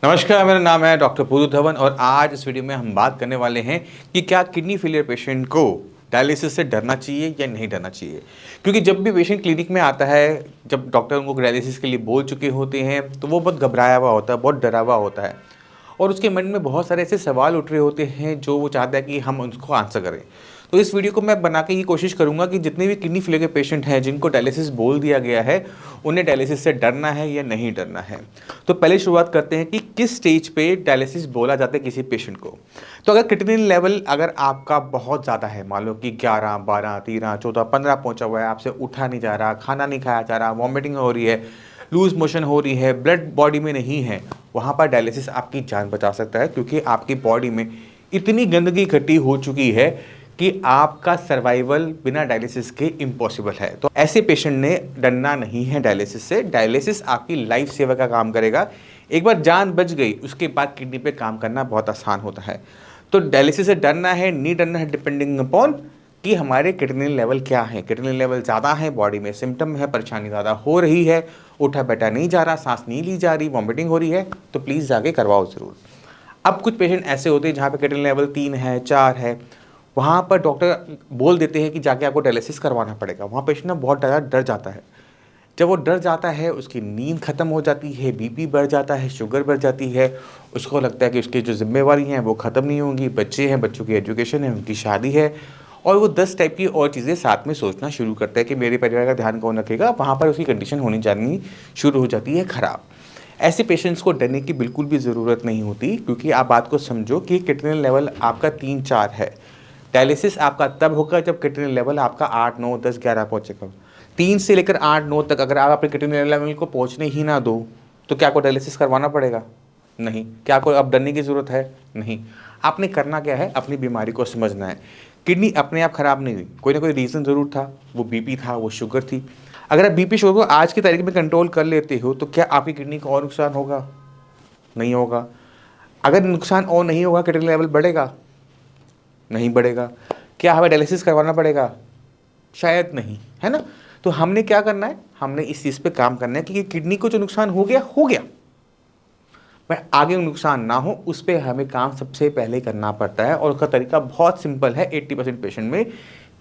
नमस्कार, मेरा नाम है डॉक्टर पूरू धवन और आज इस वीडियो में हम बात करने वाले हैं कि क्या किडनी फेलियर पेशेंट को डायलिसिस से डरना चाहिए या नहीं डरना चाहिए। क्योंकि जब भी पेशेंट क्लिनिक में आता है, जब डॉक्टर उनको डायलिसिस के लिए बोल चुके होते हैं तो वो बहुत घबराया हुआ होता है, बहुत डरा हुआ होता है और उसके मन में बहुत सारे ऐसे सवाल उठ रहे होते हैं जो वो चाहता है कि हम उनको आंसर करें। तो इस वीडियो को मैं बना के ये कोशिश करूंगा कि जितने भी किडनी फेलियर के पेशेंट हैं जिनको डायलिसिस बोल दिया गया है, उन्हें डायलिसिस से डरना है या नहीं डरना है। तो पहले शुरुआत करते हैं कि किस स्टेज पे डायलिसिस बोला जाता है किसी पेशेंट को। तो अगर क्रिएटिनिन लेवल अगर आपका बहुत ज़्यादा है, मान लो कि 11, 12, 13, 14, 15 पहुंचा हुआ है, आपसे उठा नहीं जा रहा, खाना नहीं खाया जा रहा, वॉमिटिंग हो रही है, लूज मोशन हो रही है, ब्लड बॉडी में नहीं है, वहाँ पर डायलिसिस आपकी जान बचा सकता है। क्योंकि आपकी बॉडी में इतनी गंदगी इकट्ठी हो चुकी है कि आपका सर्वाइवल बिना डायलिसिस के इम्पॉसिबल है। तो ऐसे पेशेंट ने डरना नहीं है डायलिसिस से। डायलिसिस आपकी लाइफ सेवर का काम करेगा। एक बार जान बच गई, उसके बाद किडनी पे काम करना बहुत आसान होता है। तो डायलिसिस से डरना है नहीं डरना है डिपेंडिंग अपॉन कि हमारे क्रिएटिनिन लेवल क्या है। क्रिएटिनिन लेवल ज़्यादा है, बॉडी में सिम्टम है, परेशानी ज़्यादा हो रही है, उठा बैठा नहीं जा रहा, सांस नहीं ली जा रही, वॉमिटिंग हो रही है, तो प्लीज़ जाके करवाओ ज़रूर। अब कुछ पेशेंट ऐसे होते हैं जहाँ पे क्रिएटिनिन लेवल 3 है, 4 है, वहाँ पर डॉक्टर बोल देते हैं कि जाके आपको डायलिसिस करवाना पड़ेगा। वहाँ पेशेंट ना बहुत ज़्यादा डर जाता है। जब वो डर जाता है, उसकी नींद खत्म हो जाती है, बीपी बढ़ जाता है, शुगर बढ़ जाती है, उसको लगता है कि उसकी जो जिम्मेवारी हैं वो ख़त्म नहीं होंगी, बच्चे हैं, बच्चों की एजुकेशन है, उनकी शादी है, और वो 10 टाइप की और चीज़ें साथ में सोचना शुरू करता है कि मेरे परिवार का ध्यान कौन रखेगा। वहाँ पर उसकी कंडीशन होनी जानी शुरू हो जाती है ख़राब। ऐसे पेशेंट्स को डरने की बिल्कुल भी ज़रूरत नहीं होती, क्योंकि आप बात को समझो कि क्रिएटिनिन लेवल आपका 3-4 है। डायलिसिस आपका तब होगा जब क्रिएटिनिन लेवल आपका 8, 9, 10, 11 पहुंचेगा। 3 से लेकर 8, 9 तक अगर आप अपने क्रिएटिनिन लेवल को पहुंचने ही ना दो, तो क्या आपको डायलिसिस करवाना पड़ेगा? नहीं। क्या आपको अब डरने की ज़रूरत है? नहीं। आपने करना क्या है, अपनी बीमारी को समझना है। किडनी अपने आप खराब नहीं हुई, कोई ना कोई रीज़न ज़रूर था। वो बीपी था, वो शुगर थी। अगर आप बीपी शुगर को आज की तारीख में कंट्रोल कर लेते हो, तो क्या आपकी किडनी को और नुकसान होगा? नहीं होगा। अगर नुकसान और नहीं होगा, क्रिएटिनिन लेवल बढ़ेगा? नहीं बढ़ेगा। क्या हमें डायलिसिस करवाना पड़ेगा? शायद नहीं, है ना? तो हमने क्या करना है, हमने इस चीज़ पे काम करना है कि किडनी को जो नुकसान हो गया, पर आगे नुकसान ना हो, उस पे हमें काम सबसे पहले करना पड़ता है। और उसका तरीका बहुत सिंपल है। 80% पेशेंट में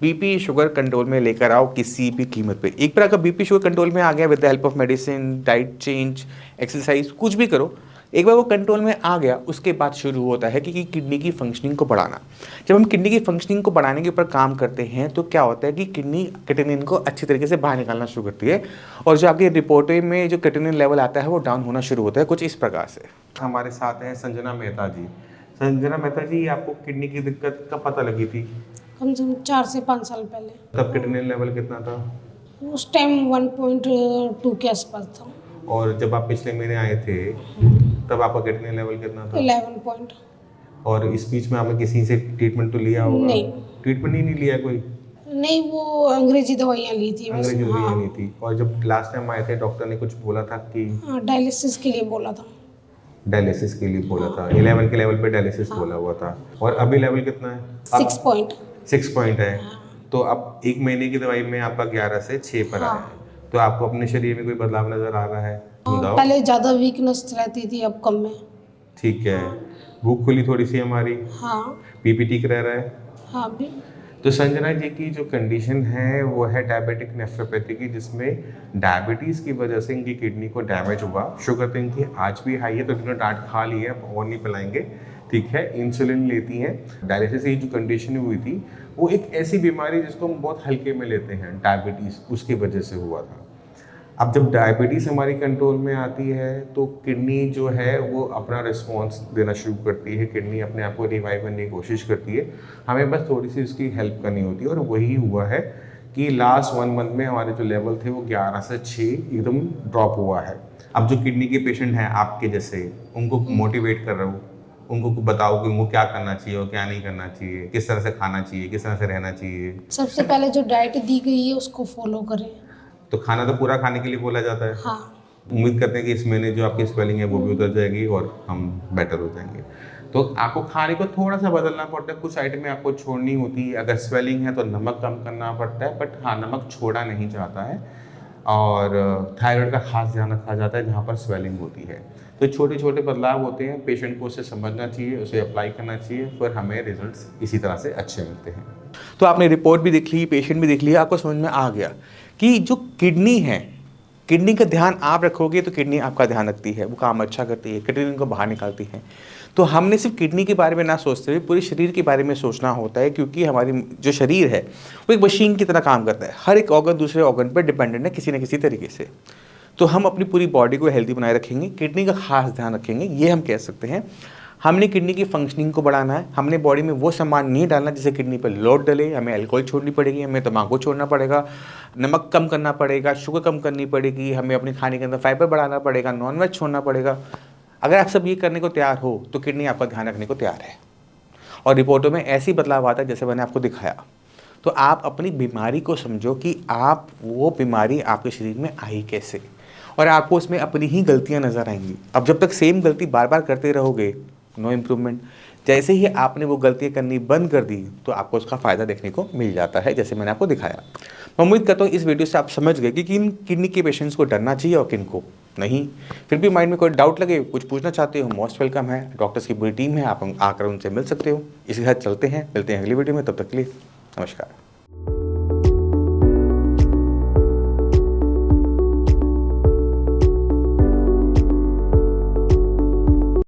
बीपी शुगर कंट्रोल में लेकर आओ किसी भी कीमत पे। एक बार अगर बीपी शुगर कंट्रोल में आ गया, with the help of medicine, diet change, exercise, कुछ भी करो, एक बार वो कंट्रोल में आ गया, उसके बाद शुरू होता है कि किडनी की फंक्शनिंग को बढ़ाना। जब हम किडनी की फंक्शनिंग को बढ़ाने के ऊपर काम करते हैं, तो क्या होता है कि किडनी क्रिएटिनिन को अच्छी तरीके से बाहर निकालना शुरू करती है, और जो आपकी रिपोर्ट में जो क्रिएटिनिन लेवल आता है वो डाउन होना शुरू होता है, कुछ इस प्रकार से। हमारे साथ हैं संजना मेहता जी। संजना मेहता जी, आपको किडनी की दिक्कत कब पता लगी थी? कम से कम 4 से 5 साल पहले। तब क्रिएटिनिन लेवल कितना था? उस टाइम 1.2 के आसपास था। और जब आप पिछले महीने आए थे, तब आपका क्रिएटिनिन लेवल कितना था? 11 पॉइंट। और इस बीच में आपने किसी से ट्रीटमेंट तो लिया होगा? नहीं। ट्रीटमेंट ही नहीं लिया कोई? नहीं, वो अंग्रेजी दवाइयाँ ली थी बस। अंग्रेजी दवाइयाँ हाँ, नहीं थी। और जब लास्ट टाइम आए थे, डॉक्टर ने कुछ बोला था कि डायलिसिस के लिए बोला था। डायलिसिस के लिए बोला था? 11 के लेवल पे डायलिसिस बोला हुआ था। और अभी लेवल कितना है? 6 पॉइंट। 6 पॉइंट है। तो अब 1 महीने की दवाई में आपका 11 से 6 पर आया है। तो आपको अपने शरीर में कोई बदलाव नजर आ रहा है? बताओ। पहले ज़्यादा वीकनेस रहती थी, अब कम है। ठीक है। भूख खुली थोड़ी सी हमारी? हाँ। बीपी ठीक रह रहा है? हाँ भी। तो संजना जी की जो कंडीशन है वो है डायबिटिक नेफ्रोपैथी की, जिसमें डायबिटीज़ की वजह से इनकी किडनी को डैमेज हुआ। शुगर तो इनकी आज भी हाई है, तो इन्होंने डांट खा ली है, अब और नहीं पिलाएंगे, ठीक है। इंसुलिन लेती हैं। डायलिसिस की जो कंडीशन हुई थी, वो एक ऐसी बीमारी जिसको हम बहुत हल्के में लेते हैं, डायबिटीज़, उसकी वजह से हुआ था। अब जब डायबिटीज़ हमारी कंट्रोल में आती है, तो किडनी जो है वो अपना रिस्पॉन्स देना शुरू करती है। किडनी अपने आप को रिवाइव करने की कोशिश करती है। हमें बस थोड़ी सी उसकी हेल्प करनी होती है, और वही हुआ है कि लास्ट 1 मंथ में हमारे जो लेवल थे वो 11 से 6 एकदम ड्रॉप हुआ है। अब जो किडनी के पेशेंट हैं आपके जैसे, उनको मोटिवेट कर रहा हूँ, उनको बताओ कि उनको क्या करना चाहिए और क्या नहीं करना चाहिए, किस तरह से खाना चाहिए, किस तरह से रहना चाहिए। सबसे पहले जो डाइट दी गई है उसको फॉलो करें। तो खाना तो पूरा खाने के लिए बोला जाता है। हाँ। उम्मीद करते हैं कि इस महीने जो आपकी स्वेलिंग है वो भी उतर जाएगी और हम बेटर हो जाएंगे। तो आपको खाने को थोड़ा सा बदलना पड़ता है, कुछ आइटमें आपको छोड़नी होती है। अगर स्वेलिंग है तो नमक कम करना पड़ता है, बट हाँ, नमक छोड़ा नहीं जाता है। और थायराइड का खास ध्यान रखा जाता है जहाँ पर स्वेलिंग होती है। तो छोटे छोटे बदलाव होते हैं, पेशेंट को उसे समझना चाहिए, उसे अप्लाई करना चाहिए, फिर हमें रिजल्ट्स इसी तरह से अच्छे मिलते हैं। तो आपने रिपोर्ट भी देख ली, पेशेंट भी देख लिया, आपको समझ में आ गया कि जो किडनी है, किडनी का ध्यान आप रखोगे तो किडनी आपका ध्यान रखती है, वो काम अच्छा करती है, किडनी को बाहर निकालती है। तो हमने सिर्फ किडनी के बारे में ना सोचते हुए पूरे शरीर के बारे में सोचना होता है, क्योंकि हमारी जो शरीर है वो एक मशीन की तरह काम करता है। हर एक ऑर्गन दूसरे ऑर्गन पर डिपेंडेंट है किसी न किसी तरीके से। तो हम अपनी पूरी बॉडी को हेल्दी बनाए रखेंगे, किडनी का खास ध्यान रखेंगे, ये हम कह सकते हैं। हमने किडनी की फंक्शनिंग को बढ़ाना है, हमने बॉडी में वो सामान नहीं डालना जिससे किडनी पर लोड डले। हमें अल्कोहल छोड़नी पड़ेगी, हमें तम्बाकू छोड़ना पड़ेगा, नमक कम करना पड़ेगा, शुगर कम करनी पड़ेगी, हमें अपने खाने के अंदर फाइबर बढ़ाना पड़ेगा, नॉनवेज छोड़ना पड़ेगा। अगर आप सब ये करने को तैयार हो तो किडनी आपका ध्यान रखने को तैयार है। और रिपोर्टों में ऐसी बदलाव आता है जैसे मैंने आपको दिखाया। तो आप अपनी बीमारी को समझो कि आप वो बीमारी आपके शरीर में आई कैसे, और आपको उसमें अपनी ही गलतियां नज़र आएंगी। अब जब तक सेम गलती बार बार करते रहोगे, नो इम्प्रूवमेंट। जैसे ही आपने वो गलतियां करनी बंद कर दी तो आपको उसका फ़ायदा देखने को मिल जाता है, जैसे मैंने आपको दिखाया। मैं उम्मीद करता हूँ इस वीडियो से आप समझ गए कि किन किडनी के पेशेंट्स को डरना चाहिए और किन को नहीं। फिर भी माइंड में कोई डाउट लगे, कुछ पूछना चाहते हो, मोस्ट वेलकम है। डॉक्टर्स की पूरी टीम है, आप आकर उनसे मिल सकते हो। इसी के साथ चलते हैं, मिलते हैं अगली वीडियो में। तब तक के लिए नमस्कार।